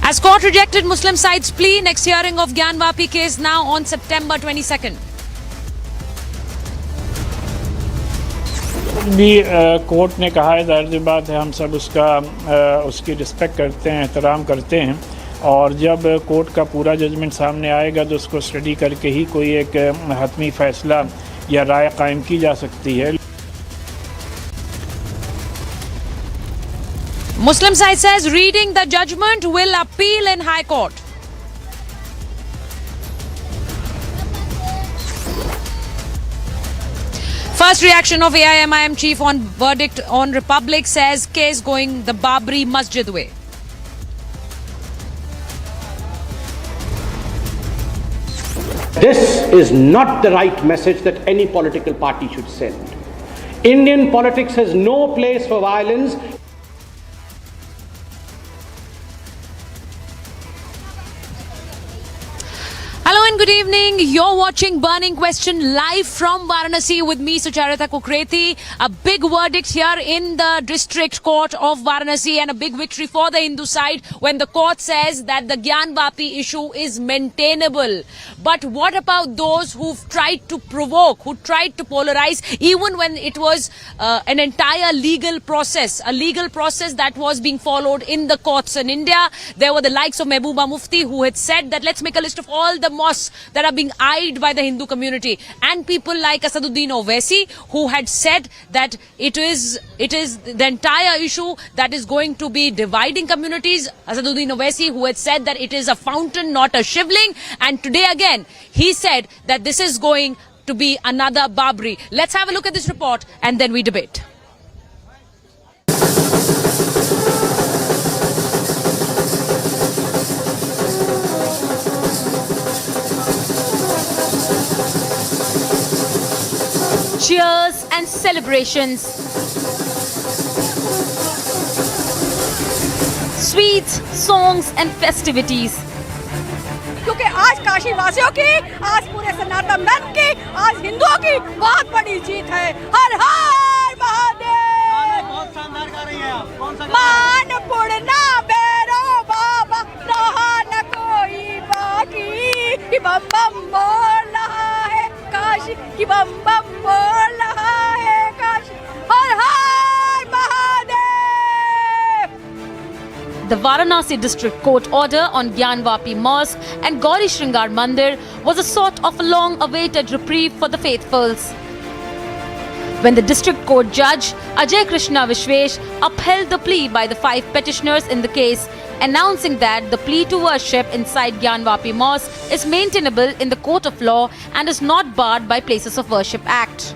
As court rejected Muslim side's plea, next hearing of Gyanvapi case now on September 22nd. भी court ने कहा है, जाहिर सी बात है, हम सब उसकी रिस्पेक्ट करते हैं, एहतराम करते हैं, और जब कोर्ट का पूरा जजमेंट सामने आएगा तो उसको स्टडी करके ही कोई एक हतमी फैसला या राय कायम की जा सकती है। Muslim side says reading the judgment will appeal in High Court. First reaction of AIMIM chief on verdict on Republic, says case going the Babri Masjid way. This is not the right message that any political party should send. Indian politics has no place for violence. Hello and good evening. You're watching Burning Question live from Varanasi with me, Sucharita Kukreti. A big verdict here in the District Court of Varanasi and a big victory for the Hindu side when the court says that the Gyanvapi issue is maintainable. But what about those who've tried to provoke, who tried to polarize, even when it was an entire legal process, a legal process that was being followed in the courts in India? There were the likes of Mehbooba Mufti who had said that let's make a list of all the mosques that are being eyed by the Hindu community, and people like Asaduddin Owaisi who had said that it is the entire issue that is going to be dividing communities. Asaduddin Owaisi who had said that it is a fountain, not a shivling, and today again he said that this is going to be another Babri. Let's have a look at this report and then we debate. Cheers and celebrations. Sweets, songs and festivities. क्योंकि आज काशी वासियों की, आज पूरे सनातन धर्म की, आज हिंदुओं की बहुत बड़ी जीत है। हर हर महादेव। बहुत शानदार गा रही हैं आप। कौन सा? मान पूर्णा बेरो बाबा, रहा न कोई बाकी, कि बम बम बोल रहा है काशी, कि बम बम बोल रहा है काशी। हर हर Mahadev. The Varanasi District Court order on Gyanvapi Mosque and Gauri Shringar Mandir was a sort of a long-awaited reprieve for the faithfuls. When the District Court Judge Ajay Krishna Vishwesh upheld the plea by the 5 petitioners in the case, announcing that the plea to worship inside Gyanvapi Mosque is maintainable in the court of law and is not barred by Places of Worship Act.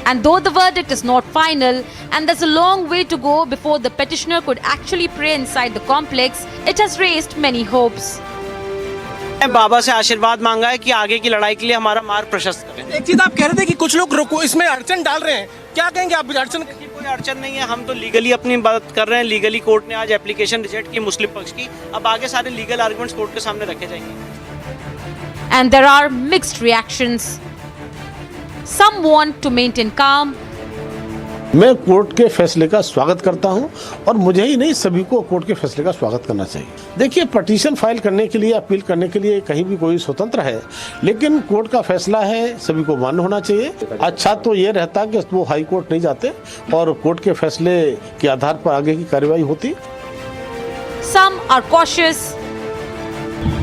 And though the verdict is not final and there's a long way to go before the petitioner could actually pray inside the complex, it has raised many hopes. बाबा से आशीर्वाद मांगा है कि आगे की लड़ाई के लिए हमारा मार्ग प्रशस्त करें। एक चीज आप कह रहे थे कि कुछ लोग इसमें अड़चन डाल रहे हैं, क्या कहेंगे आप? अड़चन? कोई अड़चन नहीं है, हम तो लीगली अपनी बात कर रहे हैं। लीगली कोर्ट ने आज एप्लीकेशन रिजेक्ट की मुस्लिम पक्ष की, अब आगे सारे लीगल आर्गुमेंट्स कोर्ट के सामने रखे जाएंगे। And there are mixed reactions. Some want to maintain calm. मैं कोर्ट के फैसले का स्वागत करता हूं और मुझे ही नहीं, सभी को कोर्ट के फैसले का स्वागत करना चाहिए। देखिए, पटिशन फाइल करने के लिए, अपील करने के लिए कहीं भी कोई स्वतंत्र है, लेकिन कोर्ट का फैसला है, सभी को मान्य होना चाहिए। अच्छा तो ये रहता कि वो हाई कोर्ट नहीं जाते और कोर्ट के फैसले के आधार पर आगे की कार्रवाई होती। Some are cautious.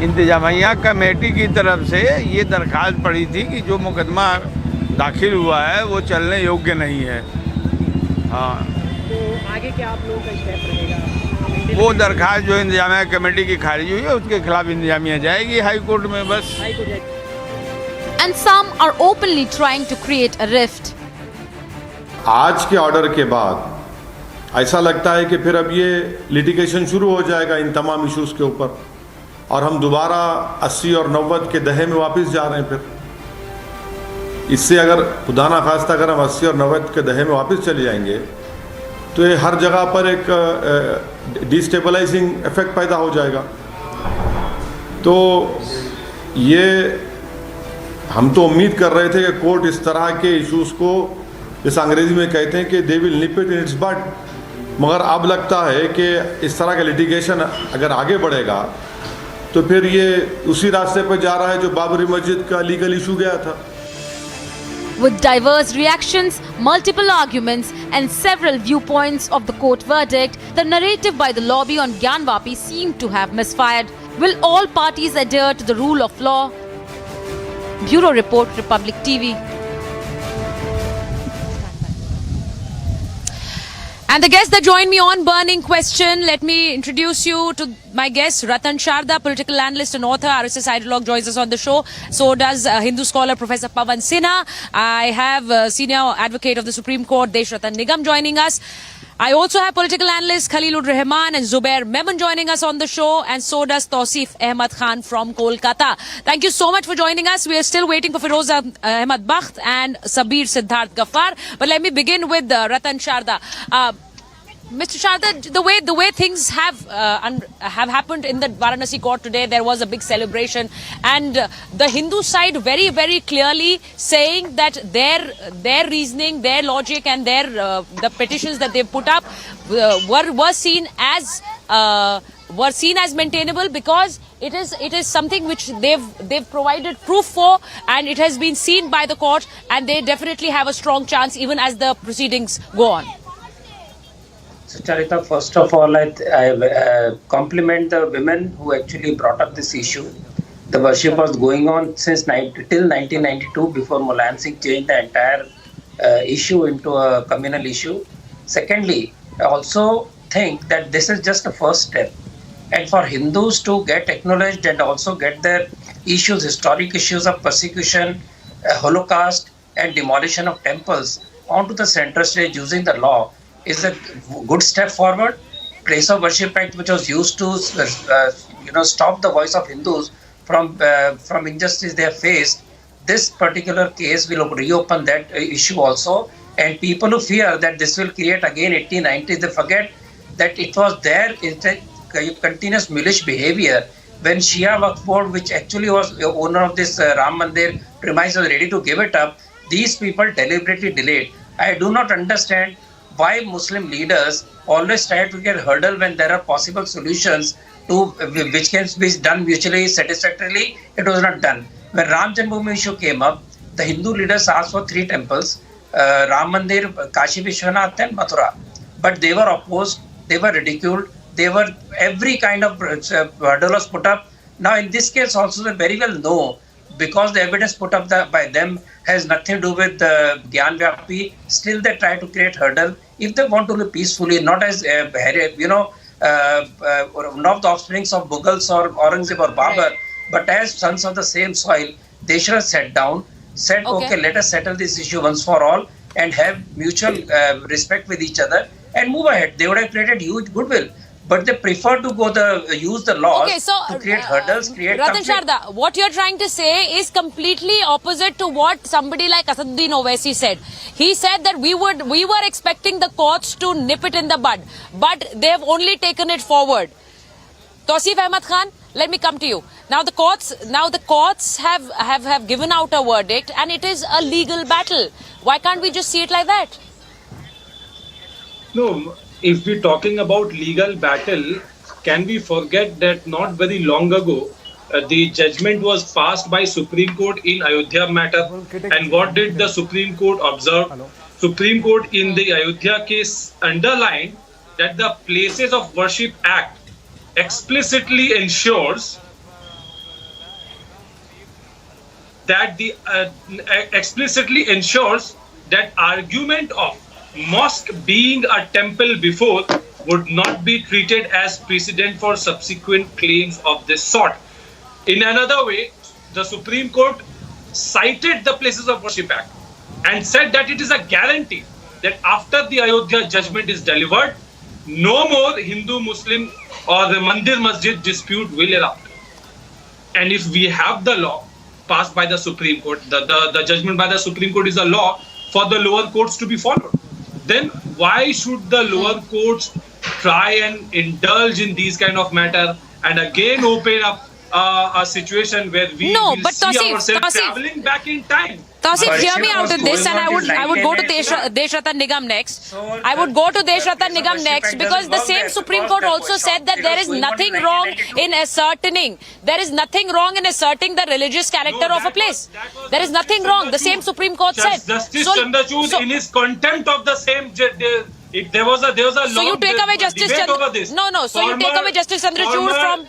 इंतजामिया कमेटी की तरफ से ये दरखास्त पड़ी थी कि जो मुकदमा दाखिल हुआ है वो चलने योग्य नहीं है। हाँ, तो आगे क्या आप लोगों का स्टेप रहेगा? वो दरखास्त जो इंतजामिया कमेटी की खारिज हुई है उसके खिलाफ इंतजामिया जाएगी हाई कोर्ट में, बस। And some are openly trying to create a rift. आज के ऑर्डर के बाद ऐसा लगता है कि फिर अब ये लिटिगेशन शुरू हो जाएगा इन तमाम इश्यूज के ऊपर, और हम दोबारा 80 और 90 के दहे में वापस जा रहे हैं। फिर इससे अगर खुदा ना खास्ता अगर हम 80 और 90 के दहे में वापस चले जाएंगे तो ये हर जगह पर एक डिस्टेबलाइजिंग इफेक्ट पैदा हो जाएगा। तो ये हम तो उम्मीद कर रहे थे कि कोर्ट इस तरह के इश्यूज़ को, जैसे अंग्रेजी में कहते हैं कि they will nib it in its but, मगर अब लगता है कि इस तरह का लिटिगेशन अगर आगे बढ़ेगा तो फिर ये उसी रास्ते पर जा रहा है जो बाबरी मस्जिद का लीगल इशू गया था. With diverse reactions, multiple arguments, and several viewpoints of the court verdict, the narrative by the lobby on Gyanvapi seemed to have misfired. Will all parties adhere to the rule of law? Bureau Report, Republic TV. And the guests that join me on Burning Question, let me introduce you to my guest, Ratan Sharda, political analyst and author, RSS ideologue, joins us on the show. So does Hindu scholar Professor Pawan Sinha. I have senior advocate of the Supreme Court, Desh Ratan Nigam, joining us. I also have political analyst Khalilur Rahman and Zubair Memon joining us on the show, and so does Tausif Ahmad Khan from Kolkata. Thank you so much for joining us. We are still waiting for Firoza Ahmad Bakht and Sabir Siddharth Ghaffar. But let me begin with Ratan Sharda. Mr. Sharda, the way things have happened in the Varanasi court today, there was a big celebration, and the Hindu side very, very clearly saying that their reasoning, their logic, and the petitions that they put up were seen as maintainable because it is something which they've provided proof for, and it has been seen by the court, and they definitely have a strong chance even as the proceedings go on. So Charita, first of all, I compliment the women who actually brought up this issue. The worship was going on since till 1992 before Mulayam Singh changed the entire issue into a communal issue. Secondly, I also think that this is just the first step. And for Hindus to get acknowledged and also get their issues, historic issues of persecution, Holocaust and demolition of temples onto the center stage using the law is a good step forward. Place of Worship Act, which was used to stop the voice of Hindus from injustice they have faced, this particular case will reopen that issue also. And people who fear that this will create again 1890s, they forget that it was their continuous mulish behavior when Shia Waqf Board, which actually was the owner of this Ram Mandir premise, was ready to give it up. These people deliberately delayed. I do not understand why Muslim leaders always try to get hurdled when there are possible solutions to which can be done mutually satisfactorily. It was not done. When Ram Janmabhoomi issue came up, the Hindu leaders asked for 3 temples, Ram Mandir, Kashi Vishwanath and Mathura. But they were opposed, they were ridiculed, they were every kind of hurdle was put up. Now in this case also they very well know, because the evidence put up by them has nothing to do with Gyanvapi, still they try to create hurdle. If they want to live peacefully, not as not the offsprings of Mughals or Aurangzeb or Babur, right, but as sons of the same soil, they should have sat down, said, okay, let us settle this issue once for all and have mutual respect with each other and move ahead. They would have created huge goodwill. But they prefer to use the laws to create hurdles, create Ratan conflict. Sharda, what you're trying to say is completely opposite to what somebody like Asaduddin Owaisi said. He said that we were expecting the courts to nip it in the bud, but they have only taken it forward. Tausif Ahmad Khan, let me come to you. Now the courts have given out a verdict, and it is a legal battle. Why can't we just see it like that? No. If we're talking about legal battle, can we forget that not very long ago, the judgment was passed by Supreme Court in Ayodhya matter. And what did the Supreme Court observe? Supreme Court in the Ayodhya case underlined that the Places of Worship Act explicitly ensures that argument of mosque being a temple before would not be treated as precedent for subsequent claims of this sort. In another way, the Supreme Court cited the Places of Worship Act and said that it is a guarantee that after the Ayodhya judgment is delivered, no more Hindu-Muslim or the Mandir Masjid dispute will erupt. And if we have the law passed by the Supreme Court, the judgment by the Supreme Court is a law for the lower courts to be followed. Then why should the lower courts try and indulge in these kind of matter and again open up a situation where we No, will but see Tausif, ourselves Tausif. traveling back in time. Tausif, But hear she me out was in this, going and on I would go to till 1998. Deshratan Nigam next. So I would go to Deshratan the Nigam next Pact because doesn't the work same there Supreme because Court that also was said that short there is period going on nothing in wrong 1992. in asserting. There is nothing wrong in asserting the religious character No, of a that place. that was There is Justice nothing wrong. The Chandrachud. same Supreme Court said. Justice Chandrachud, in his contempt of the same, there was a long So you take away Justice debate over Chandra. this. No. So you take away Justice Chandrachud from.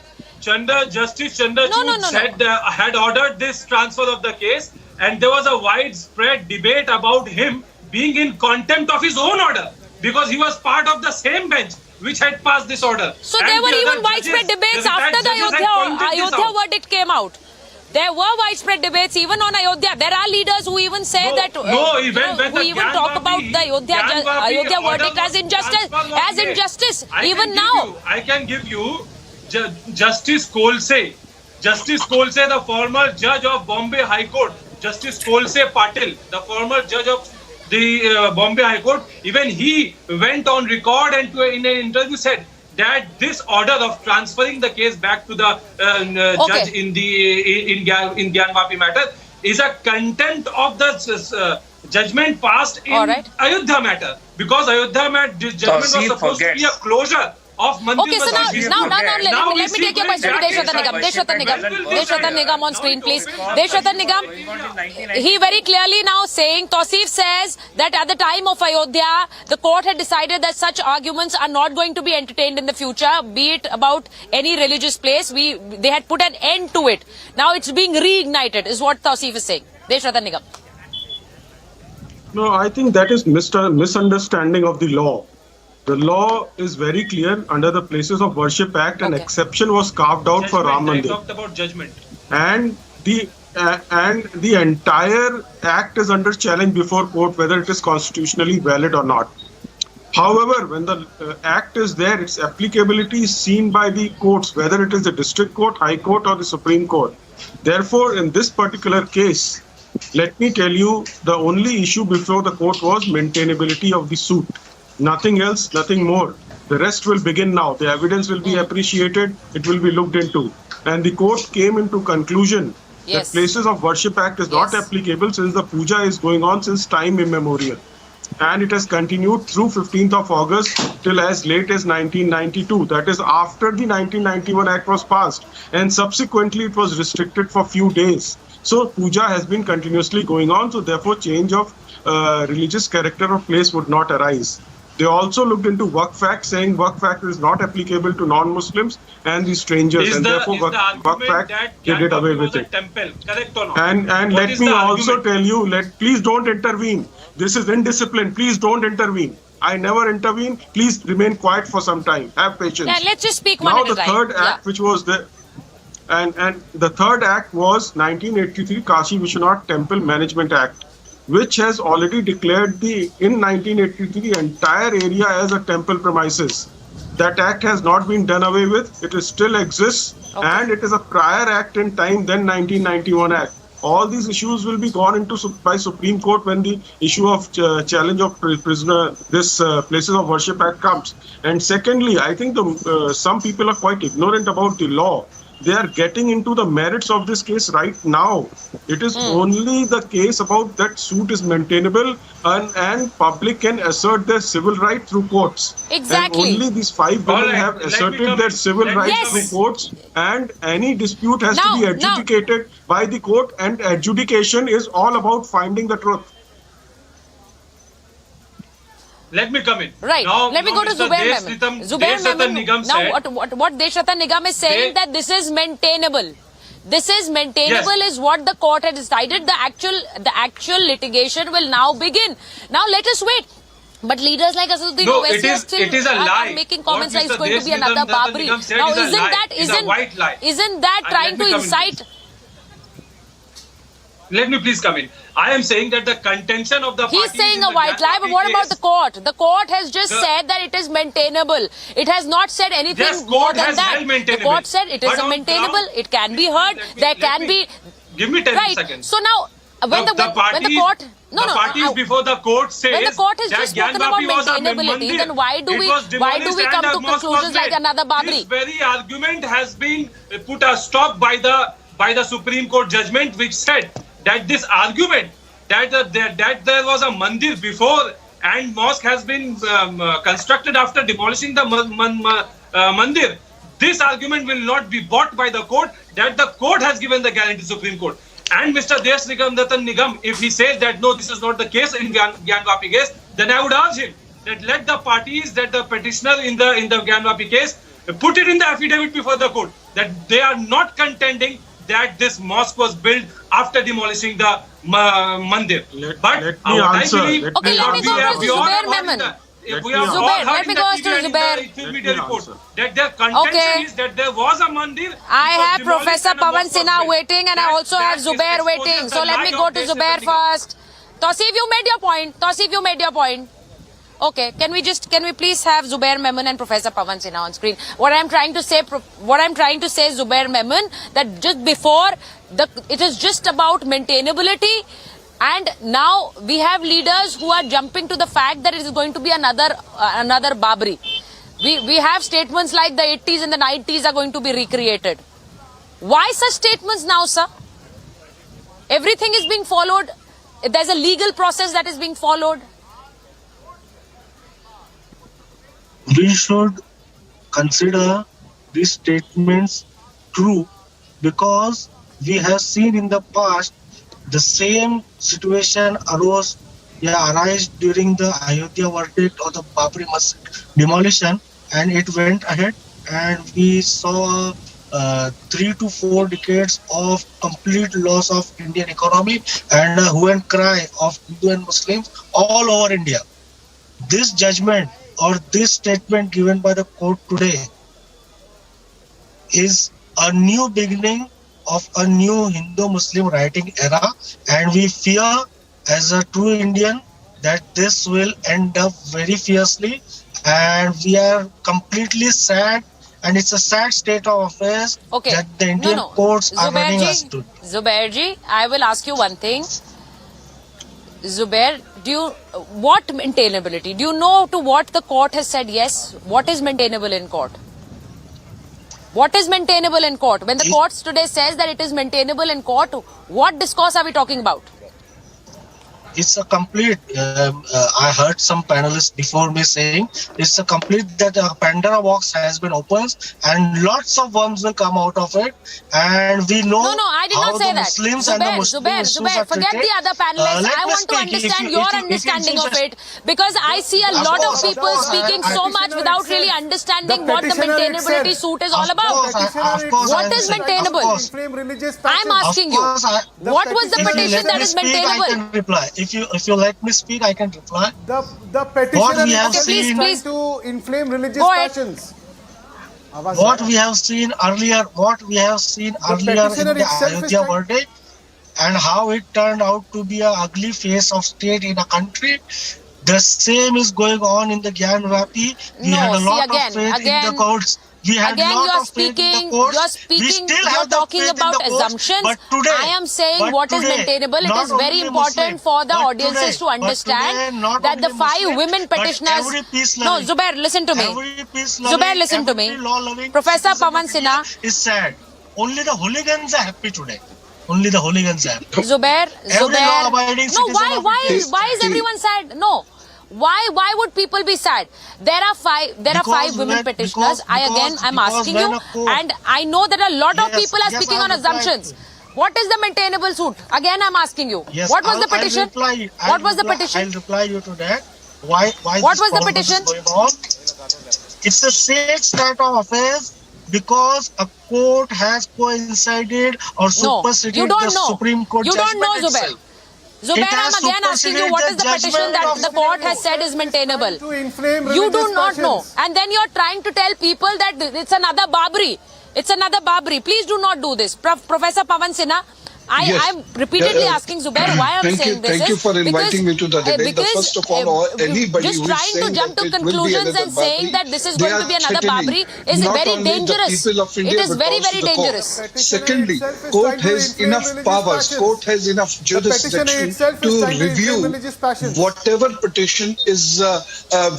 Justice Chandrachud No. said, had ordered this transfer of the case, and there was a widespread debate about him being in contempt of his own order because he was part of the same bench which had passed this order. So And there were the even other widespread judges, debates the after the judges had pointed this Ayodhya out. verdict came out. There were widespread debates even on Ayodhya. There are leaders who even say No, that no, you when know, the who even talk about the Ayodhya order verdict as was injustice, transferred was as made. injustice. I Even can now. give you- I can give you Justice Kolse. Justice Kolse, the former judge of Bombay High Court. Justice Kolse Patil, the former judge of the Bombay High Court. Even he went on record and in an interview said that this order of transferring the case back to the judge in Gyanvapi matter is a contempt of the judgment passed in Ayodhya matter, because Ayodhya judgment was supposed to be a closure of Mandir Okay, so Masjid. now let me take your question to Deshratan Nigam on screen, please. Deshratan Nigam, he very clearly now saying, Tausif says that at the time of Ayodhya, the court had decided that such arguments are not going to be entertained in the future, be it about any religious place. They had put an end to it. Now it's being reignited, is what Tausif is saying. Deshratan Nigam. No, I think that is misunderstanding of the law. The law is very clear. Under the Places of Worship Act, an exception was carved out for Ram I Mandir. talked about judgment. And the entire act is under challenge before court, whether it is constitutionally valid or not. However, when the act is there, its applicability is seen by the courts, whether it is the district court, high court, or the Supreme Court. Therefore, in this particular case, let me tell you, the only issue before the court was maintainability of the suit. Nothing else, nothing more. The rest will begin now. The evidence will be appreciated. It will be looked into. And the court came into conclusion that Places of Worship Act is not applicable since the puja is going on since time immemorial. And it has continued through 15th of August till as late as 1992. That is after the 1991 Act was passed. And subsequently it was restricted for few days. So puja has been continuously going on. So therefore change of religious character of place would not arise. They also looked into Waqf Act, saying Waqf Act is not applicable to non-Muslims and the strangers, and therefore Waqf Act, they did away with it. Temple, correct or not? And let me also tell you, please don't intervene. This is indiscipline. Please don't intervene. I never intervene. Please remain quiet for some time. Have patience. Yeah, let's just speak one now at a time. Now the third act, which was the and the third act was 1983 Kashi Vishwanath Temple Management Act, which has already declared in 1983 entire area as a temple premises. That act has not been done away with. It still exists, and it is a prior act in time than 1991 Act. All these issues will be gone into by Supreme Court when the issue of challenge of prisoner Places of Worship Act comes. And secondly, I think some people are quite ignorant about the law. They are getting into the merits of this case right now. It is only the case about that suit is maintainable and public can assert their civil right through courts. Exactly. And only these 5 women have asserted their civil rights through courts, and any dispute has to be adjudicated by the court, and adjudication is all about finding the truth. Let me come in. Right. Let me go to Zubair Mehman. Zubair Mehman. Now, what Deshratan Nigam is saying that this is maintainable. This is maintainable is what the court had decided. The actual litigation will now begin. Now let us wait. But leaders like Asaduddin Owaisi are making comments like it's going to be another Babri. Now isn't that trying to incite? Let me please come in. I am saying that the contention of the parties... He's saying a white lie, but what about the court? The court has just said that it is maintainable. It has not said anything more than that. The court said it is maintainable. It can be heard. There can be... Give me 10 seconds. So now, when the court parties before the court says when the court has that just spoken about Gyanvapi was a maintainability, mandir, then why do we come to conclusions like another Babri? This very argument has been put a stop by the Supreme Court judgment, which said that this argument that there was a mandir before and mosque has been constructed after demolishing the mandir, this argument will not be bought by the court, that the court has given the guarantee to Supreme Court. And Mr. Desh Nigam, if he says that no, this is not the case in Gyanvapi case, then I would urge him that let the parties, that the petitioner in the Gyanvapi case, put it in the affidavit before the court that they are not contending that this mosque was built after demolishing the mandir. Let me answer. Okay, let me go to Zubair Memon. Zubair, let me go to Zubair. That their contention is that there was a mandir. I have Professor Pawan Sinha waiting, and I also have Zubair waiting. So let me go to Zubair first. Tausif, you made your point. Okay, can we please have Zubair Memon and Professor Pawan Sinha on screen? What I'm trying to say, Zubair Memon, that just before it is just about maintainability. And now we have leaders who are jumping to the fact that it is going to be another Babri. We have statements like the 80s and the 90s are going to be recreated. Why such statements now, sir? Everything is being followed. There's a legal process that is being followed. We should consider these statements true because we have seen in the past the same situation arise during the Ayodhya verdict or the Babri Masjid demolition, and it went ahead, and we saw 3 to 4 decades of complete loss of Indian economy and a hue and cry of Hindu and Muslims all over India. This judgment or this statement given by the court today is a new beginning of a new Hindu-Muslim writing era, and we fear as a true Indian that this will end up very fiercely, and we are completely sad, and it's a sad state of affairs that the Indian courts are running us to. Zubair, I will ask you one thing. Zubair, what maintainability? Do you know to what the court has said yes? What is maintainable in court? What is maintainable in court? When the court today says that it is maintainable in court, what discourse are we talking about? It's a complete, I heard some panelists before me saying, it's a complete that a Pandora box has been opened and lots of worms will come out of it. And we know I did not say that. Muslims and the Muslims Zubair, forget the other panelists. I want to understand your understanding of it, because I see a lot of people speaking so much without really understanding what the maintainability suit is all about. What is maintainable? I'm asking you, what was the petition that is maintainable? If you let me speak, I can reply. The petitioner is trying to inflame religious passions. What we have seen earlier in the Ayodhya verdict, and how it turned out to be an ugly face of state in a country, the same is going on in the Gyanvapi. We had a lot of faith in the courts. You're talking about assumptions. Today, I am saying what is maintainable. It is very important for the audiences to understand that the 5 women petitioners. No, Zubair, listen to me. Zubair, listen to me. Professor Pawan Sinha is sad. Only the hooligans are happy today. Only the hooligans are happy. Zubair. No, why is everyone sad? No. Why would people be sad? There are 5 women petitioners. I'm asking you, and I know that a lot of people are speaking on assumptions. What is the maintainable suit? Again, I'm asking you. Yes, what was the petition? What was the petition? I'll reply you to that. Why what was the petition? It's a sad state of affairs because a court has coincided or superseded the Supreme Court judgment. You don't know, Zubair. Zubair, I'm again asking you, what is the petition that the court has said is maintainable? You do not know. And then you're trying to tell people that it's another Babri. It's another Babri. Please do not do this. Professor Pawan Sinha, I'm repeatedly asking Zubair why I'm saying this. Thank you for inviting me to the debate. First of all, anybody just who is trying to saying jump that to it will be conclusions another and saying Babri, that this is they going to are be another threatening Babri is not very only dangerous. the people of India, It is but very, also very the dangerous. court. Secondly, court has enough powers, court has enough jurisdiction itself is to trying to inflame review religious passions. whatever petition is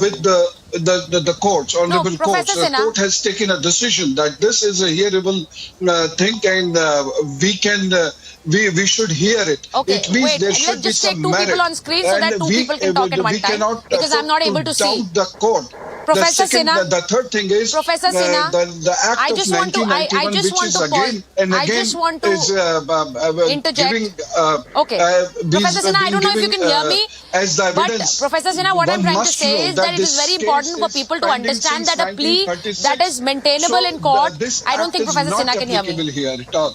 with the courts, honorable courts. Professor The Sinha. court has taken a decision that this is a hearable thing, and we should hear it. Okay, It means wait. there Let's should be just take some two merit. people on screen so that And two people can talk at one we time. cannot Because I'm not able to see. doubt the court. Professor Sinha. The third thing is Professor Sinha, the act I of just want to, 1991, which is again and I again just want to is interject. giving. Okay, Professor Sinha, I don't know if you can hear me. As the But evidence, Professor Sinha, what I'm one trying to must say know is that it is this very case important for is people to pending understand since that a plea 1936. that is maintainable in court. This I don't act think is Professor not Sinha can hear me. applicable here at all.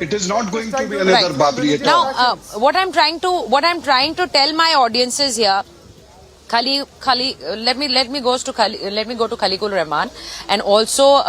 It is not going to be another Babri at all. Now, what I'm trying to tell my audiences here, let me go to Khalikul Rahman and also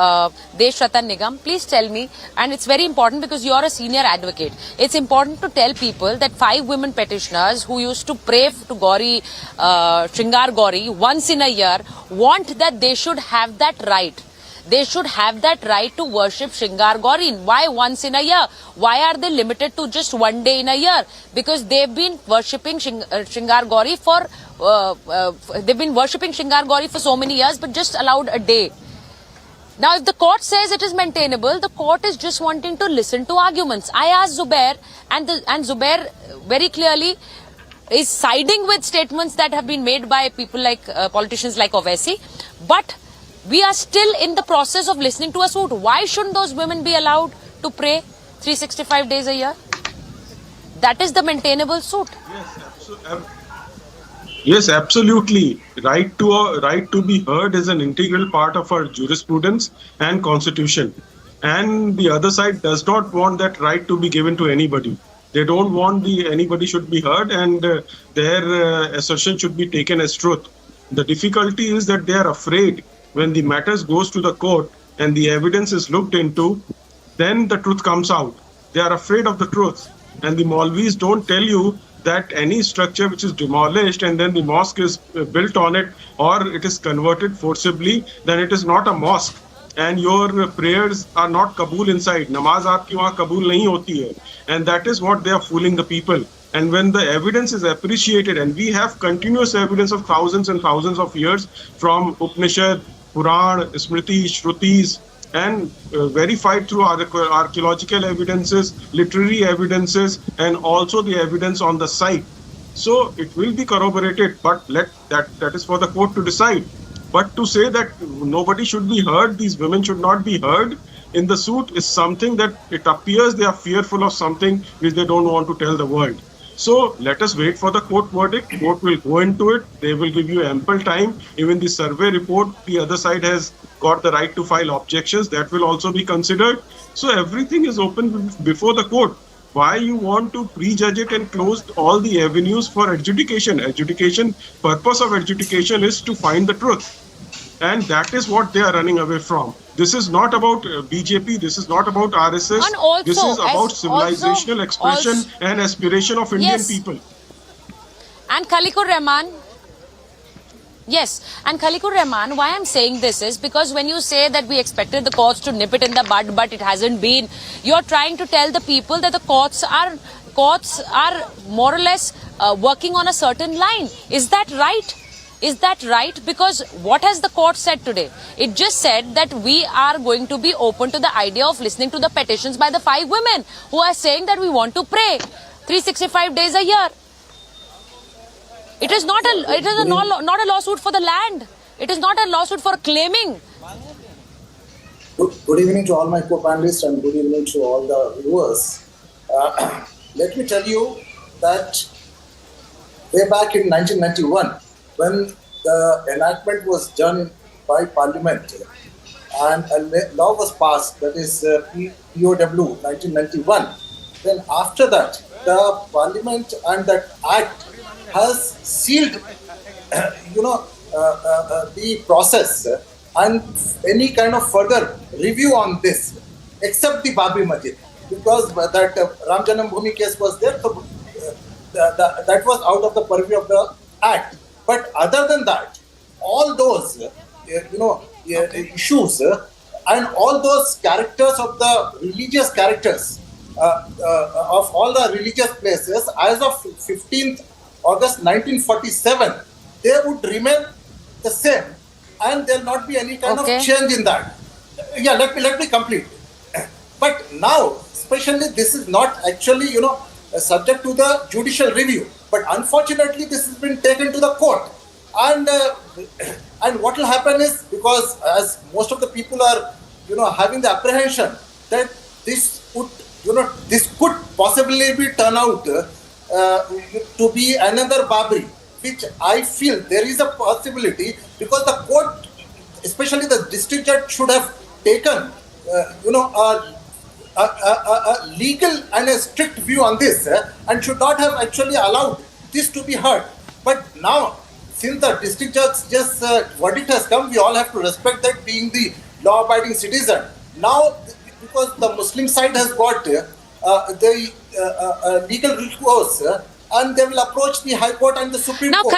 Desh Ratan Nigam. Please tell me, and it's very important because you are a senior advocate. It's important to tell people that 5 women petitioners who used to pray to Gauri, Shringar Gauri once in a year want that they should have that right. They should have that right to worship Shringar Gauri. Why once in a year? Why are they limited to just one day in a year? Because they've been worshipping Shringar Gauri for so many years, but just allowed a day. Now, if the court says it is maintainable, the court is just wanting to listen to arguments. I asked Zubair, and Zubair very clearly is siding with statements that have been made by people like politicians like Owaisi, but we are still in the process of listening to a suit. Why shouldn't those women be allowed to pray 365 days a year? That is the maintainable suit. Yes, absolutely. Right to be heard is an integral part of our jurisprudence and constitution. And the other side does not want that right to be given to anybody. They don't want anybody should be heard, and their assertion should be taken as truth. The difficulty is that they are afraid when the matters goes to the court and the evidence is looked into, then the truth comes out. They are afraid of the truth. And the Maulvis don't tell you that any structure which is demolished and then the mosque is built on it or it is converted forcibly, then it is not a mosque. And your prayers are not Kabul inside. Namaz aapki wahan Kabul nahi hoti hai. And that is what they are fooling the people. And when the evidence is appreciated, and we have continuous evidence of thousands and thousands of years from Upanishad, Puran, Smriti, Shrutis, and verified through archaeological evidences, literary evidences, and also the evidence on the site. So it will be corroborated, but that is for the court to decide. But to say that nobody should be heard, these women should not be heard in the suit is something that it appears they are fearful of something which they don't want to tell the world. So let us wait for the court verdict. Court will go into it. They will give you ample time. Even the survey report, the other side has got the right to file objections. That will also be considered. So everything is open before the court. Why you want to prejudge it and close all the avenues for adjudication? Purpose of adjudication is to find the truth. And that is what they are running away from. This is not about BJP. This is not about RSS. And also, this is about civilizational expression and aspiration of Indian people. And Khalikul Rahman. Yes, and Khalikul Rahman, why I'm saying this is because when you say that we expected the courts to nip it in the bud, but it hasn't been, you're trying to tell the people that the courts are more or less working on a certain line. Is that right? Is that right? Because what has the court said today? It just said that we are going to be open to the idea of listening to the petitions by the 5 women who are saying that we want to pray 365 days a year. It is not a lawsuit for the land. It is not a lawsuit for claiming. Good evening to all my co-panelists and good evening to all the viewers. Let me tell you that way back in 1991, when the enactment was done by Parliament and a law was passed, that is POW 1991, then after that, the Parliament and that Act has sealed, the process and any kind of further review on this, except the Babri Masjid, because that Ram Janambhoomi case was there, so that was out of the purview of the Act. But other than that, all those issues and all those characters of the religious characters of all the religious places as of 15th August 1947, they would remain the same, and there will not be any kind of change in that. Yeah, let me complete. But now, especially, this is not actually subject to the judicial review. But unfortunately, this has been taken to the court, and what will happen is, because as most of the people are having the apprehension that this could possibly be turn out to be another Babri, which I feel there is a possibility, because the court, especially the district judge, should have taken a legal and a strict view on this and should not have actually allowed this to be heard. But now, since the district judge's verdict has come, we all have to respect that, being the law-abiding citizen. Now, because the Muslim side has got the legal recourse, and they will approach the High Court and the Supreme Court.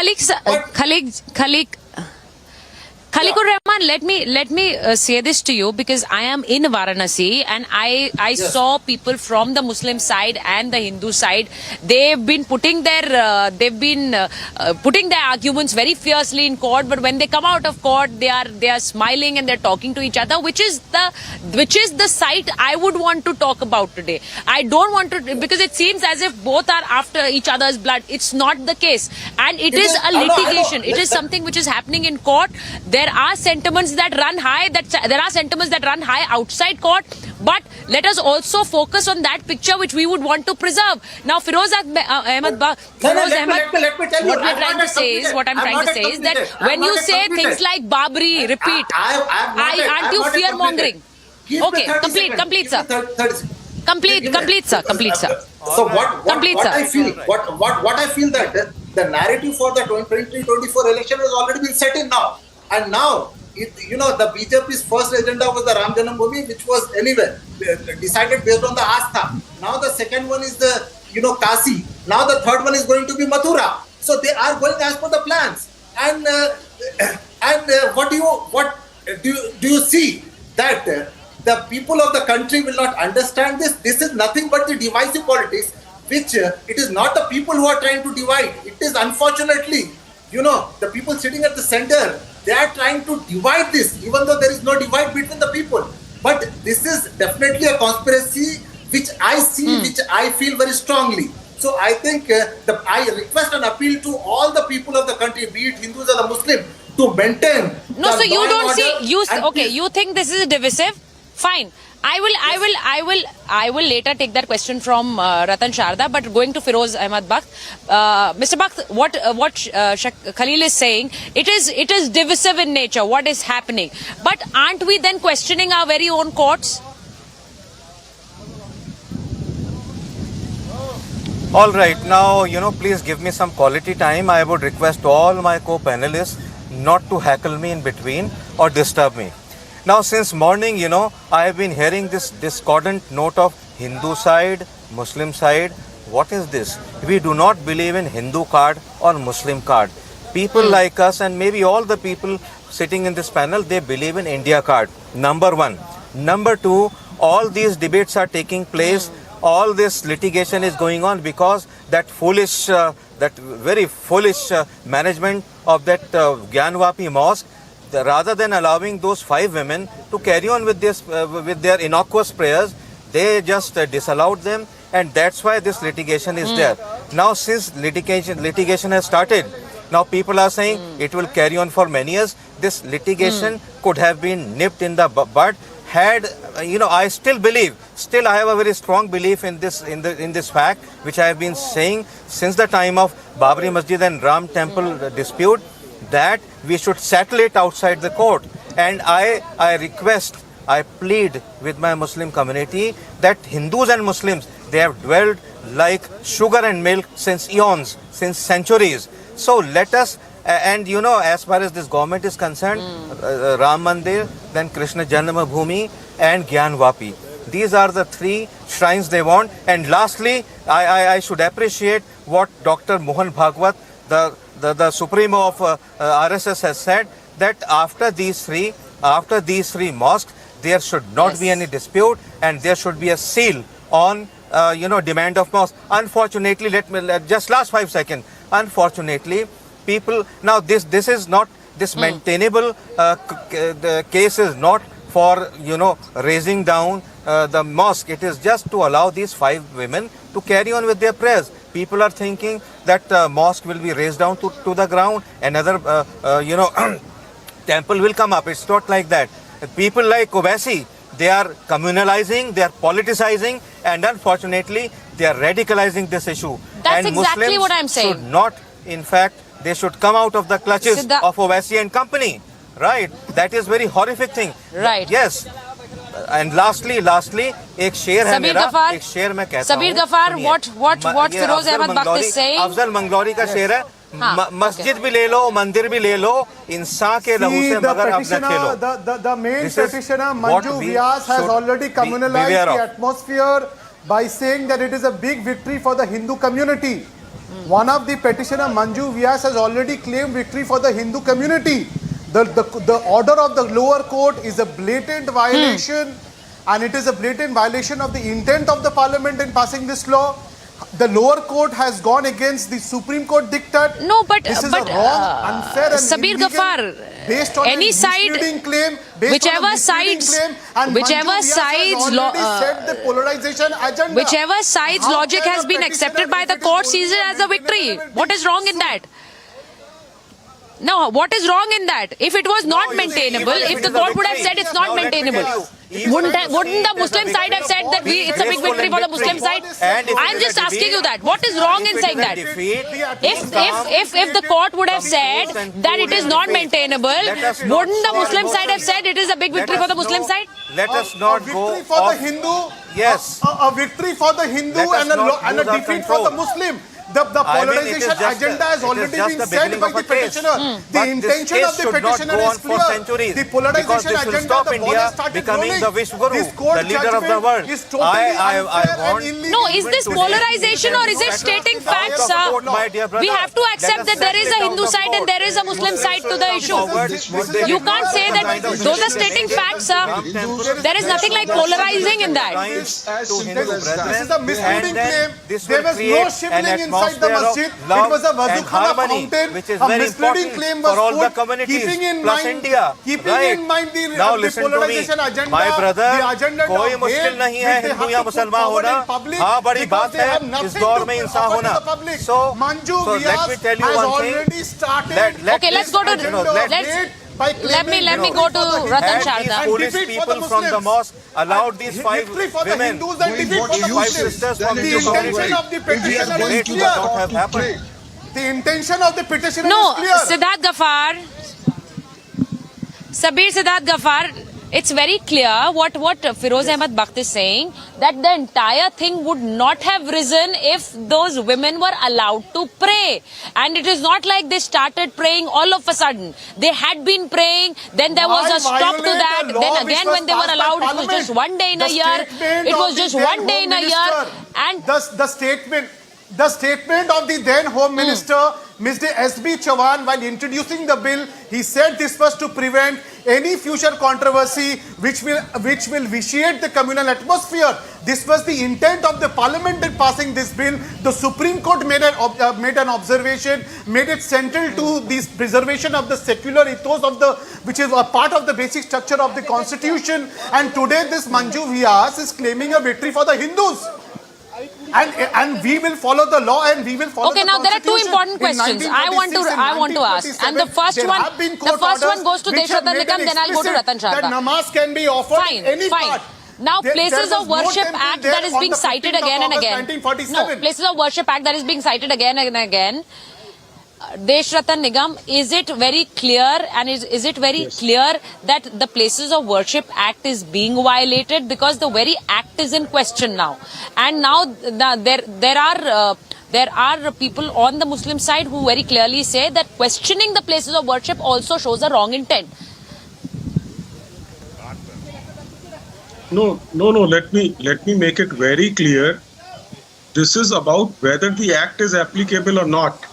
Khaliqur Rahman, let me say this to you, because I am in Varanasi and I saw people from the Muslim side and the Hindu side. They've been putting their arguments very fiercely in court, but when they come out of court, they are smiling and they're talking to each other, which is the side I would want to talk about today. I don't want to, because it seems as if both are after each other's blood. It's not the case, and it is a litigation. It is something which is happening in court. There are sentiments that run high. There are sentiments that run high outside court. But let us also focus on that picture which we would want to preserve. Now, Feroz Ahmed, what I'm trying to say is that when you say things like Babri, repeat, aren't you fear mongering? Okay, complete, sir. Complete, sir. So what I feel that the narrative for the 2024 election has already been set in now. And now, the BJP's first agenda was the Ram Janambhoomi, which was anyway decided based on the Astha. Now the second one is the Kasi. Now the third one is going to be Mathura. So they are going as per the plans. And what do you see that the people of the country will not understand this? This is nothing but the divisive politics, which it is not the people who are trying to divide. It is unfortunately, the people sitting at the center. They are trying to divide this, even though there is no divide between the people. But this is definitely a conspiracy, which I see, which I feel very strongly. So I think I request and appeal to all the people of the country, be it Hindus or the Muslims, to maintain. No, so you don't see. You think this is divisive? Fine. I will later take that question from Ratan Sharda, but going to Feroz Ahmed Bakht. Mr. Bakht, what Khalil is saying, it is divisive in nature, what is happening. But aren't we then questioning our very own courts? All right, now, please give me some quality time. I would request all my co-panelists not to heckle me in between or disturb me. Now, since morning, I have been hearing this discordant note of Hindu side, Muslim side. What is this? We do not believe in Hindu card or Muslim card. People like us, and maybe all the people sitting in this panel, they believe in India card. Number one. Number two, all these debates are taking place. All this litigation is going on because that very foolish management of that Gyanvapi mosque, rather than allowing those 5 women to carry on with this, with their innocuous prayers, they just disallowed them, and that's why this litigation is there. Now, since litigation has started, now people are saying it will carry on for many years. This litigation could have been nipped in the bud. Had I still I have a very strong belief in this fact, which I have been saying since the time of Babri Masjid and Ram Temple dispute, that we should settle it outside the court. And I plead with my Muslim community that Hindus and Muslims, they have dwelled like sugar and milk since eons, since centuries. So let us And you know, as far as this government is concerned, Ram Mandir, then Krishna Janmabhoomi and Gyanvapi. These are the three shrines they want. And lastly, I should appreciate what Dr. Mohan Bhagwat, the Supremo of RSS, has said, that after these three mosques, there should not be any dispute, and there should be a seal on demand of mosque. Unfortunately, just last 5 seconds. Unfortunately, people now this is not this maintainable the case is not for raising down the mosque. It is just to allow these 5 women to carry on with their prayers. People are thinking that mosque will be raised down to the ground. Another temple will come up. It's not like that. People like Owaisi, they are communalizing, they are politicizing, and unfortunately, they are radicalizing this issue. That's and exactly Muslims what I'm saying. Should not, in fact, they should come out of the clutches of Owaisi and company. Right? That is very horrific thing. Right. Yes. And lastly, एक शेर है मेरा, एक शेर मैं कहता हूँ. Sabir Ghaffar, what Firoz Ahmed Bakht is saying? Afzal मंगलौरी का शेर है. मस्जिद भी ले लो, मंदिर भी ले लो, इंसान के लहू से मगर अब न खेलो. The main petitioner Manju Vyas has already communalized the atmosphere by saying that it is a big victory for the Hindu community. One of the petitioner Manju Vyas has already claimed victory for the Hindu community. The order of the lower court is a blatant violation, and it is a blatant violation of the intent of the parliament in passing this law. The lower court has gone against the Supreme Court diktat. No, but this is a wrong, unfair, and Sabir illegal, Ghaffar, based on any a side, claim, whichever sides, whichever side's logic has been accepted by the court sees it as a victory. What is wrong in that? No, what is wrong in that? If it was not maintainable, if the court would have said it's not maintainable, wouldn't the Muslim side have said that it's a big victory for the Muslim side? I'm just asking you that. What is wrong in saying that? If the court would have said that it is not maintainable, wouldn't the Muslim side have said it is a big victory for the Muslim side? Let us not go victory for the Hindu. Yes. A victory for the Hindu and a defeat for the Muslim. The polarization agenda has already been set by the petitioner. The intention of the petitioner is clear. The polarization agenda, the ball has started rolling. This court judgment is totally unfair and illegal. No, is this polarization or is it stating facts, sir? We have to accept that there is a Hindu side and there is a Muslim side to the issue. You can't say that those are stating facts, sir. There is nothing like polarizing in that. This is a misleading claim. There was no shivling inside the masjid. It was a Wazukhana fountain. A misleading claim was put, keeping in mind the polarization agenda. My brother, the agenda कोई मुश्किल नहीं है हिंदू या मुसलमान होना. हाँ, बड़ी बात है इस दौर में इंसान होना. So let me tell you one thing. Okay, let's go to let me go to Ratan Sharda. Police people from the mosque allowed these 5 women, these 5 sisters from the intention of the petitioner is clear. The intention of the petitioner is clear. Siddharth Ghaffar, Siddharth Ghaffar, it's very clear what Firoz Ahmed Bakht is saying, that the entire thing would not have risen if those women were allowed to pray. And it is not like they started praying all of a sudden. They had been praying, then there was a stop to that. Then again when they were allowed, it was just one day in a year. It was just one day in a year. And the statement of the then Home Minister, Mr. S.B. Chauhan, while introducing the bill, he said this was to prevent any future controversy which will vitiate the communal atmosphere. This was the intent of the parliament in passing this bill. The Supreme Court made an observation, made it central to the preservation of the secular ethos which is a part of the basic structure of the constitution. And today this Manju Vyas is claiming a victory for the Hindus. And we will follow the law and we will follow the constitution. Okay, now there are 2 important questions I want to ask. And the first one goes to Deshratan Nigam, then I'll go to Ratan Sharda. That namaz can be offered in any part. Now, Places of Worship Act that is being cited again and again. No, Places of Worship Act that is being cited again and again. Deshratan Nigam, is it very clear and is it very clear that the Places of Worship Act is being violated, because the very act is in question now, and now there are there are people on the Muslim side who very clearly say that questioning the places of worship also shows a wrong intent. No. Let me make it very clear. This is about whether the act is applicable or not.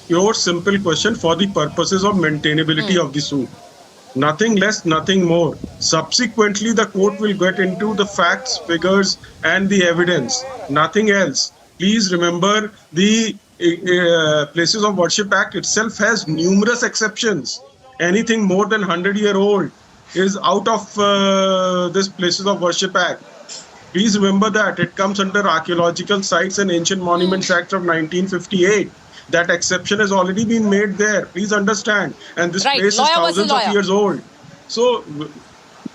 Pure, simple question for the purposes of maintainability of the suit. Nothing less, nothing more. Subsequently, the court will get into the facts, figures, and the evidence. Nothing else. Please remember, the Places of Worship Act itself has numerous exceptions. Anything more than 100-year-old is out of this Places of Worship Act. Please remember that it comes under Archaeological Sites and Ancient Monuments Act of 1958. That exception has already been made there. Please understand. And this place is thousands of years old. So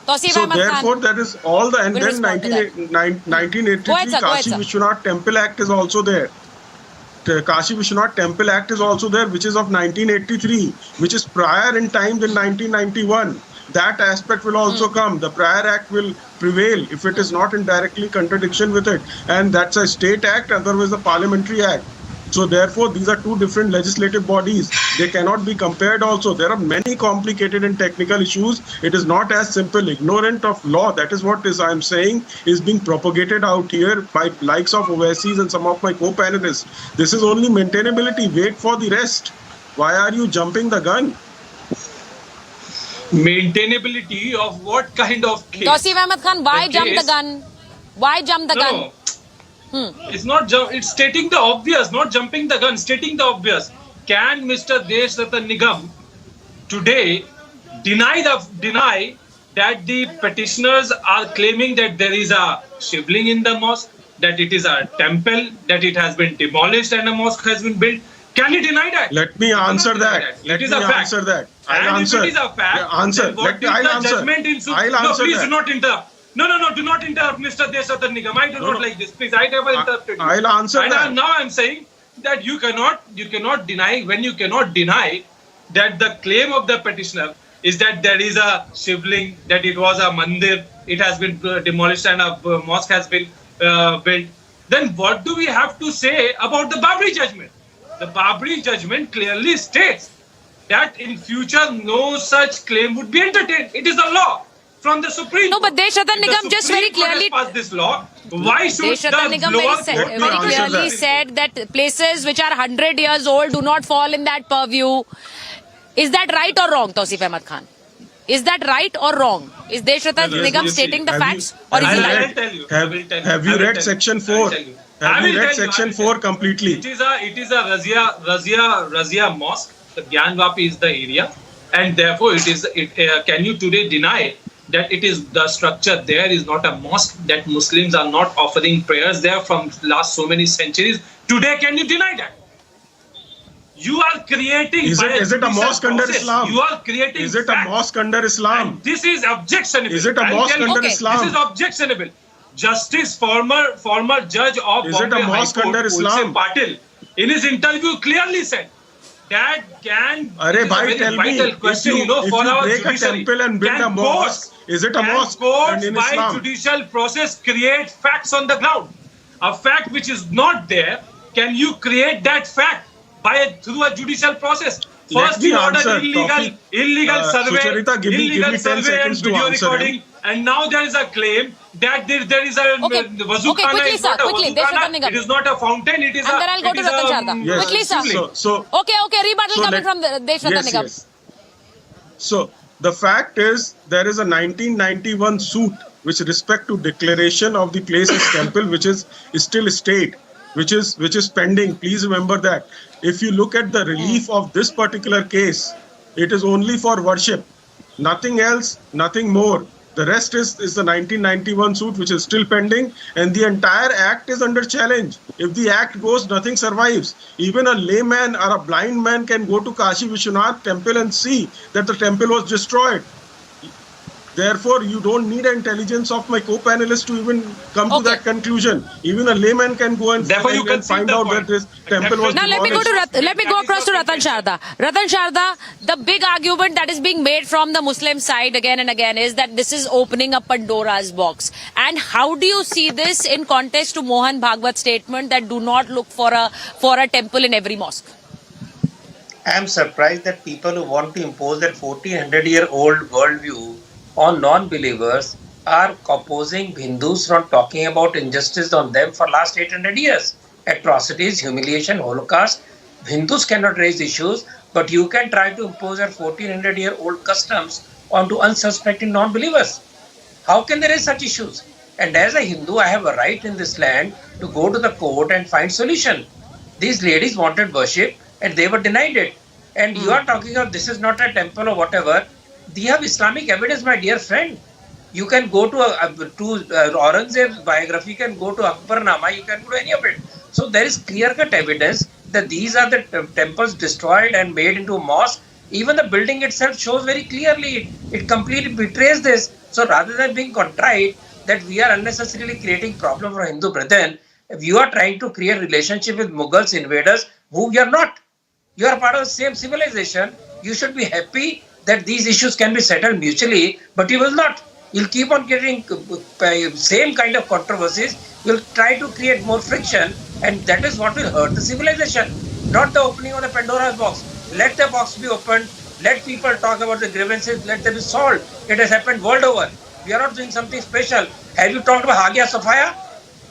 therefore, that is all the. And then 1983 Kashi Vishwanath Temple Act is also there. The Kashi Vishwanath Temple Act is also there, which is of 1983, which is prior in time than 1991. That aspect will also come. The prior act will prevail if it is not in directly contradiction with it. And that's a state act, otherwise a parliamentary act. So therefore, these are two different legislative bodies. They cannot be compared also. There are many complicated and technical issues. It is not as simple. Ignorant of law, that is what I am saying, is being propagated out here by likes of overseas and some of my co-panelists. This is only maintainability. Wait for the rest. Why are you jumping the gun? Maintainability of what kind of case? Tawseef Ahmed Khan, why jump the gun? Why jump the gun? No. It's not. It's stating the obvious, not jumping the gun. Stating the obvious. Can Mr. Deshratan Nigam today deny that the petitioners are claiming that there is a shivling in the mosque, that it is a temple, that it has been demolished and a mosque has been built? Can he deny that? Let me answer that. It is a fact. I'll answer. If it is a fact, answer. What is the judgment in suit? No, please do not interrupt. No, do not interrupt, Mr. Deshratan Nigam. I do not like this. Please, I never interrupted you. I'll answer that. Now I'm saying that you cannot deny, when you cannot deny that the claim of the petitioner is that there is a shivling, that it was a mandir, it has been demolished and a mosque has been built. Then what do we have to say about the Babri judgment? The Babri judgment clearly states that in future no such claim would be entertained. It is a law from the Supreme Court. No, but Deshratan Nigam just very clearly passed this law. Why should Deshratan Nigam very clearly said that places which are 100 years old do not fall in that purview. Is that right or wrong, Tawseef Ahmed Khan? Is that right or wrong? Is Deshratan Nigam stating the facts, or is he lying? Have you read Section 4? Have you read Section 4 completely? It is a Razia mosque. The Gyanvapi is the area, and therefore can you today deny that it is the structure there is not a mosque, that Muslims are not offering prayers there from last so many centuries? Today, can you deny that? You are creating. Is it a mosque under Islam? You are creating. Is it a mosque under Islam? And this is objectionable. Is it a mosque under Islam? This is objectionable. Justice, former judge of Is it a mosque under Islam? Patil, in his interview clearly said that can. Tell me, if you break a temple and build a mosque, is it a mosque? Courts by judicial process create facts on the ground. A fact which is not there, can you create that fact through a judicial process? First you ordered illegal survey, and video recording, and now there is a claim that there is a Wazukhana. Quickly, sir. Quickly, it is not a fountain. It is and then I'll go to Ratan Sharda. Quickly, sir. Okay. Rebuttal coming from Deshratan Nigam. Yes. So the fact is, there is a 1991 suit with respect to declaration of the place as temple, which is still state, which is pending. Please remember that. If you look at the relief of this particular case, it is only for worship, nothing else, nothing more. The rest is the 1991 suit, which is still pending, and the entire act is under challenge. If the act goes, nothing survives. Even a layman or a blind man can go to Kashi Vishwanath temple and see that the temple was destroyed. Therefore, you don't need intelligence of my co-panelists to even come to that conclusion. Even a layman can go and, find out that this temple was Now demolished. let me go across to Ratan Sharda. Ratan Sharda, the big argument that is being made from the Muslim side again and again is that this is opening up Pandora's box. And how do you see this in context to Mohan Bhagwat's statement that do not look for a temple in every mosque? I am surprised that people who want to impose that 1400-year-old worldview on non-believers are opposing Hindus from talking about injustice on them for last 800 years. Atrocities, humiliation, Holocaust. Hindus cannot raise issues, but you can try to impose your 1400-year-old customs onto unsuspecting non-believers. How can they raise such issues? And as a Hindu, I have a right in this land to go to the court and find solution. These ladies wanted worship and they were denied it. And you are talking of this is not a temple or whatever. They have Islamic evidence, my dear friend. You can go to Aurangzeb's biography, you can go to Akbarnama, you can go to any of it. So there is clear-cut evidence that these are the temples destroyed and made into a mosque. Even the building itself shows very clearly, it completely betrays this. So rather than being contrite that we are unnecessarily creating problem for Hindu brethren, if you are trying to create relationship with Mughals invaders, who you are not. You are part of the same civilization. You should be happy that these issues can be settled mutually, but you will not. You'll keep on getting same kind of controversies. You'll try to create more friction, and that is what will hurt the civilization, not the opening of the Pandora's box. Let the box be opened. Let people talk about the grievances. Let them be solved. It has happened world over. We are not doing something special. Have you talked about Hagia Sophia?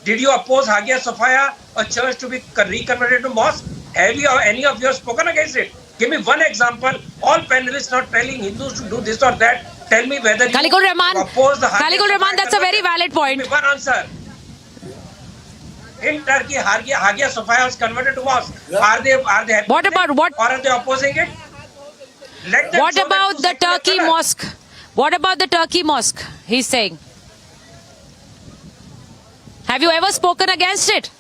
Did you oppose Hagia Sophia, a church to be reconverted to mosque? Have you any of you spoken against it? Give me one example. All panelists not telling Hindus to do this or that. Tell me whether you oppose the Hagia Sophia. That's a very valid point. Give me one answer. In Turkey, Hagia Sophia was converted to mosque. Yeah. Are they happy? What about what? Or are they opposing it? What about the Turkey mosque? What about the Turkey mosque? He's saying. Have you ever spoken against it?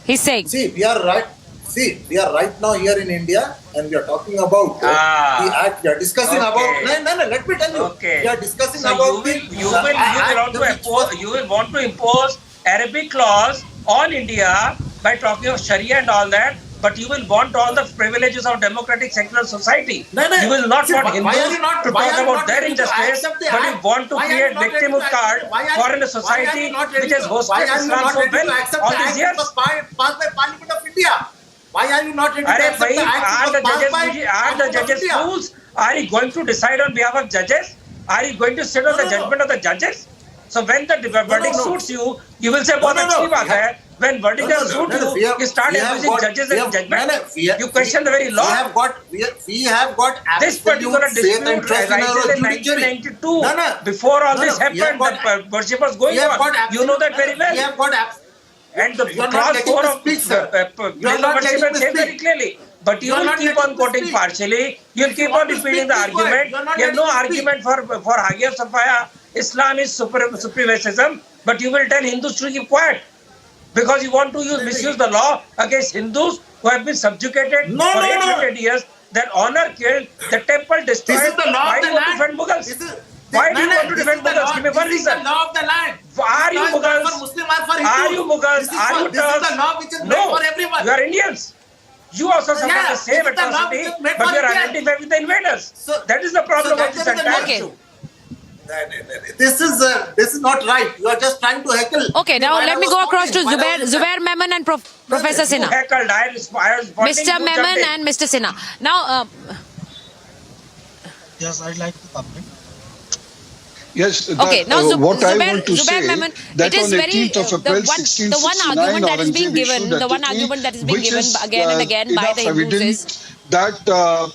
He's saying. See, we are right now here in India and we are talking about the act. We are discussing about. No, let me tell you. Okay. We are discussing so about you will want to impose Arabic laws on India by talking of Sharia and all that. But you will want all the privileges of democratic secular society. You will not want Hindus to talk about their injustice, but you want to create victimhood card for in a society which has hosted Islam so well all these years. Passed by Parliament of India. Why are you not ready to accept the Are the judges fools? Are you going to decide on behalf of judges? Are you going to sit on the judgment of the judges? So when the verdict suits you, you will say, "Bahut achhi baat hai." When verdict doesn't suit you start abusing judges and judgment. You question the very law. We have got this particular dispute arises in 1992. Before all this happened, the worship was going on. You know that very well. We have got and the clause 4 of worship says very clearly. But you will keep on quoting partially. You will keep on repeating the argument. You have no argument for Hagia Sophia. Islam is supremacism. But you will tell Hindus to keep quiet. Because you want to misuse the law against Hindus who have been subjugated for 800 years. Their honor killed, the temple destroyed. This is the law Why of do the you want land. to defend Mughals? Why do you want to defend Mughals? Give me one reason. This is the law of the land. Are you Mughals? For Muslim or for Hindu? Are you Mughals? Are you This is the law which is made for everyone. You are Indians. You also suffer the same atrocity, but you are identified with the invaders. That is the problem of this entire issue. This is not right. You are just trying to heckle. Okay, now let me go across to Zubair Memon and Professor Sinha. Mr. Memon and Mr. Sinha. Now, yes, I'd like to comment. Yes, okay, now what I Zubair, want to say Memon, that it is on very 18th of April, the one argument that is being given, the one argument that is being given again and again by the Hindus is that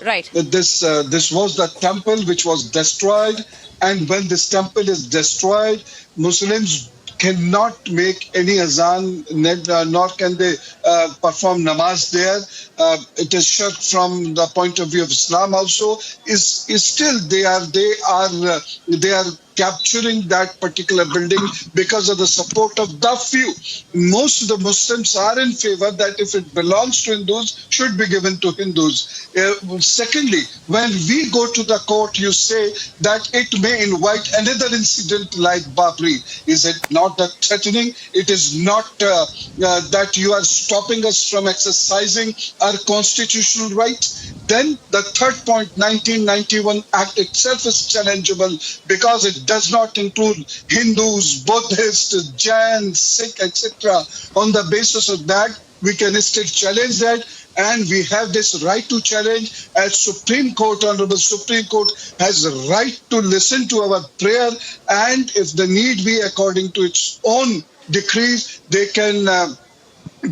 right. This was the temple which was destroyed, and when this temple is destroyed, Muslims cannot make any azan, nor can they perform namaz there. It is shut from the point of view of Islam. Also, is still they are capturing that particular building because of the support of the few. Most of the Muslims are in favor that if it belongs to Hindus, should be given to Hindus. Secondly, when we go to the court, you say that it may invite another incident like Babri. Is it not that threatening? It is not that you are stopping us from exercising our constitutional right. Then the third point, 1991 Act itself is challengeable because it does not include Hindus, Buddhists, Jains, Sikh, etc. On the basis of that, we can still challenge that, and we have this right to challenge. As Supreme Court, Honorable Supreme Court has the right to listen to our prayer, and if the need be, according to its own decrees, they can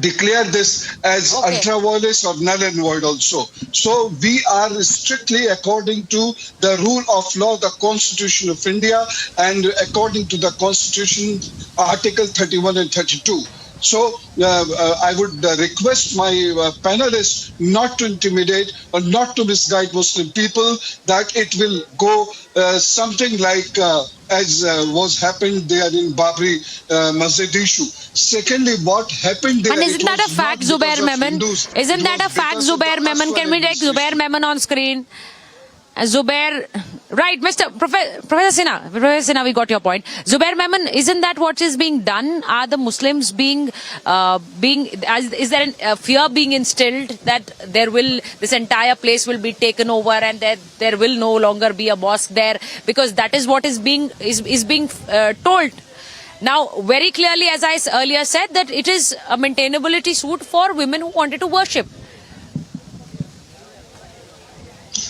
declare this as ultra virus or null and void also. So we are strictly according to the rule of law, the Constitution of India, and according to the Constitution, Article 31 and 32. So I would request my panelists not to intimidate or not to misguide Muslim people, that it will go something like as was happened there in Babri Masjid issue. Secondly, what happened there... And isn't that a fact, Zubair Memon? Isn't that a fact, Zubair Memon? Can we take Zubair Memon on screen? Zubair, right, Professor Sinha, we got your point. Zubair Memon, isn't that what is being done? Are the Muslims is there a fear being instilled that this entire place will be taken over and that there will no longer be a mosque there? Because that is what is being told. Now, very clearly, as I earlier said, that it is a maintainability suit for women who wanted to worship.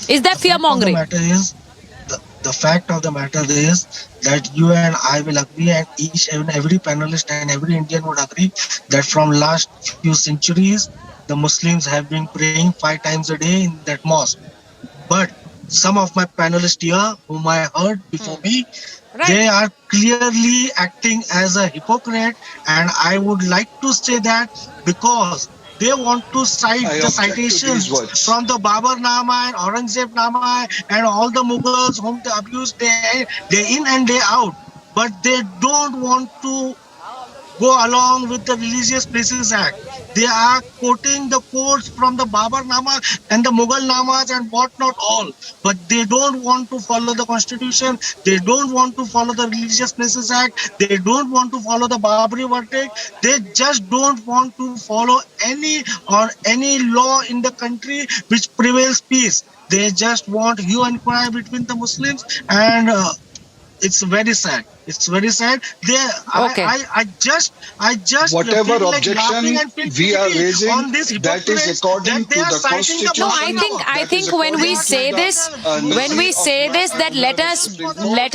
Is that fear-mongering? The fact of the matter is that you and I will agree, and each and every panelist and every Indian would agree, that from last few centuries, the Muslims have been praying 5 times a day in that mosque. But some of my panelists here, whom I heard before me, they are clearly acting as a hypocrite, and I would like to say that because they want to cite the citations from the Babur Nama and Aurangzeb Nama and all the Mughals whom they abused day in and day out. But they don't want to go along with the Religious Places Act. They are quoting the quotes from the Babur Nama and the Mughal Namas and whatnot all. But they don't want to follow the Constitution. They don't want to follow the Religious Places Act. They don't want to follow the Babri verdict. They just don't want to follow any law in the country which prevails peace. They just want hue and cry between the Muslims, and it's very sad. It's very sad. I just whatever objection we are raising, that is according to the Constitution. No, I think when we say this, that let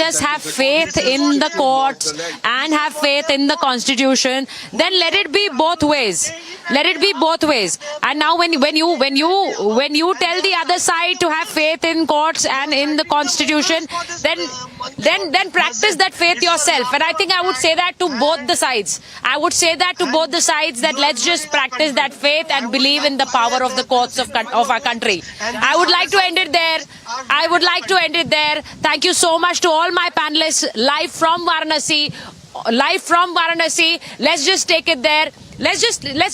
us have faith in the courts and have faith in the Constitution. Then let it be both ways. Let it be both ways. And now when you tell the other side to have faith in courts and in the Constitution, then practice that faith yourself. And I think I would say that to both the sides. I would say that to both the sides, that let's just practice that faith and believe in the power of the courts of our country. I would like to end it there. Thank you so much to all my panelists live from Varanasi. Let's just take it there. Let's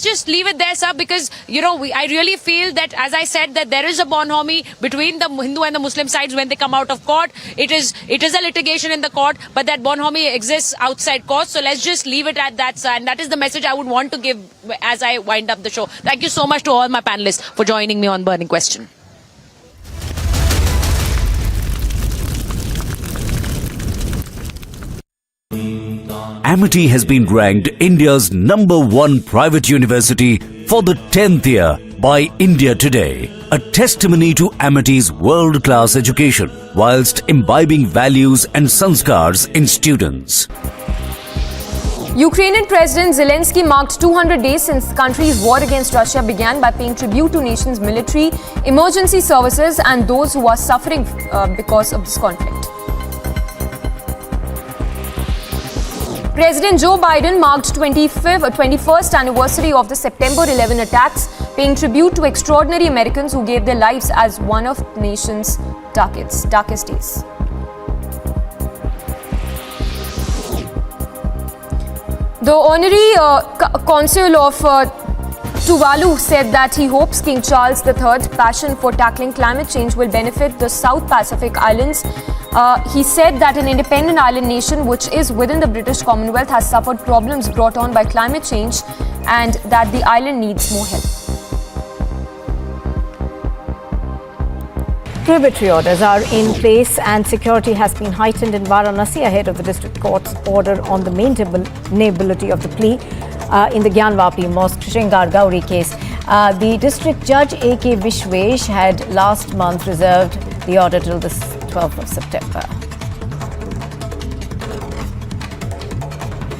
just leave it there, sir, because I really feel that, as I said, that there is a bonhomie between the Hindu and the Muslim sides when they come out of court. It is a litigation in the court, but that bonhomie exists outside court. So let's just leave it at that, sir. And that is the message I would want to give as I wind up the show. Thank you so much to all my panelists for joining me on Burning Question. Amity has been ranked India's #1 private university for the 10th year by India Today, a testimony to Amity's world-class education whilst imbibing values and sanskars in students. Ukrainian President Zelensky marked 200 days since the country's war against Russia began by paying tribute to nation's military, emergency services and those who are suffering because of this conflict. President Joe Biden marked 21st anniversary of the September 11 attacks, paying tribute to extraordinary Americans who gave their lives as one of the nation's darkest days. The honorary consul of Tuvalu said that he hopes King Charles III's passion for tackling climate change will benefit the South Pacific Islands. He said that an independent island nation which is within the British Commonwealth has suffered problems brought on by climate change and that the island needs more help. Prohibitory orders are in place and security has been heightened in Varanasi ahead of the district court's order on the maintainability of the plea in the Gyanvapi Mosque Shingar Gauri case. The district judge A.K. Vishwesh had last month reserved the order till the 12th of September.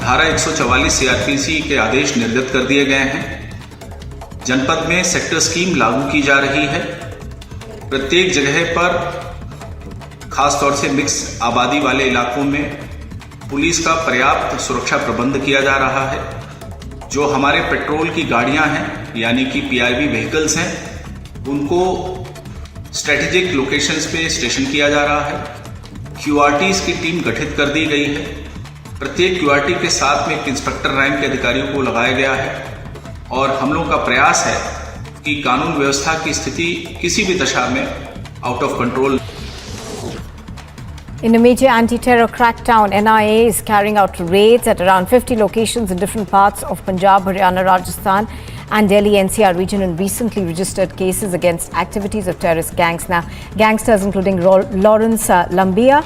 धारा 144 CrPC के आदेश निर्गत कर दिए गए हैं। जनपद में sector scheme लागू की जा रही है। प्रत्येक जगह पर खासतौर से मिक्स आबादी वाले इलाकों में पुलिस का पर्याप्त सुरक्षा प्रबंध किया जा रहा है। जो हमारे पेट्रोल की गाड़ियां हैं यानी कि पीआईवी व्हीकल्स हैं, उनको स्ट्रेटेजिक लोकेशंस पे स्टेशन किया जा रहा है। क्यूआरटीज की टीम गठित कर दी गई है। प्रत्येक क्यूआरटी के साथ में एक इंस्पेक्टर रैंक के अधिकारियों को लगाया गया है और हम लोगों का प्रयास है कि कानून व्यवस्था की स्थिति किसी भी दशा में out of control. In a major anti-terror crackdown, NIA is carrying out raids at around 50 locations in different parts of Punjab, Haryana, Rajasthan and Delhi NCR region and recently registered cases against activities of terrorist gangs. Now, gangsters including Lawrence Lambia,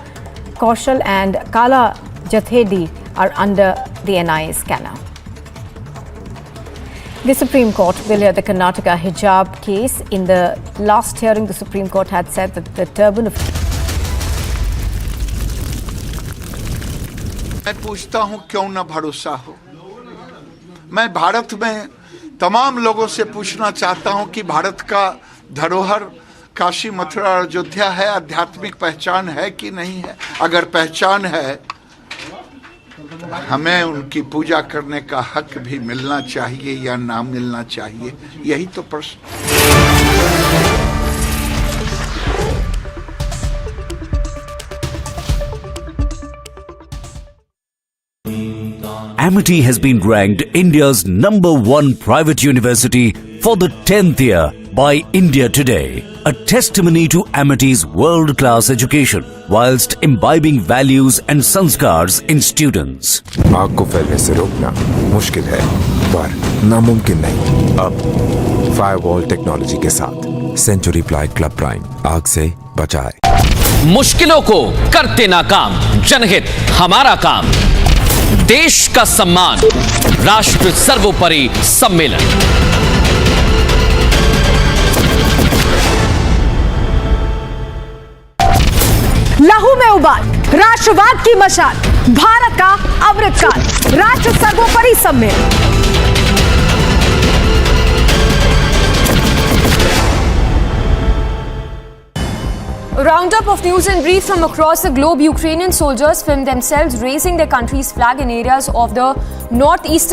Kaushal and Kala Jathedi are under the NIA scanner. The Supreme Court will hear the Karnataka hijab case. In the last hearing, the Supreme Court had said that the turban of... मैं पूछता हूं क्यों न भरोसा हो। मैं भारत में तमाम लोगों से पूछना चाहता हूं कि भारत का धरोहर काशी, मथुरा और अयोध्या है, आध्यात्मिक पहचान है कि नहीं है। अगर पहचान है, हमें उनकी पूजा करने का हक भी मिलना चाहिए या ना मिलना चाहिए, यही तो प्रश्न। Amity has been ranked India's #1 private university for the 10th year by India Today, a testimony to Amity's world-class education whilst imbibing values and sanskars in students. आग को फैलने से रोकना मुश्किल है पर नामुमकिन नहीं। अब फायरवॉल टेक्नोलॉजी के साथ सेंचुरी प्लाई क्लब प्राइम आग से बचाए। मुश्किलों को करते नाकाम, जनहित हमारा काम, देश का सम्मान, राष्ट्र सर्वोपरि सम्मेलन। लहू में उबाल, राष्ट्रवाद की मशाल, भारत का अमृतकाल, राष्ट्र सर्वोपरि सम्मेलन। A roundup of news and brief from across the globe. Ukrainian soldiers filmed themselves raising their country's flag in areas of the northeastern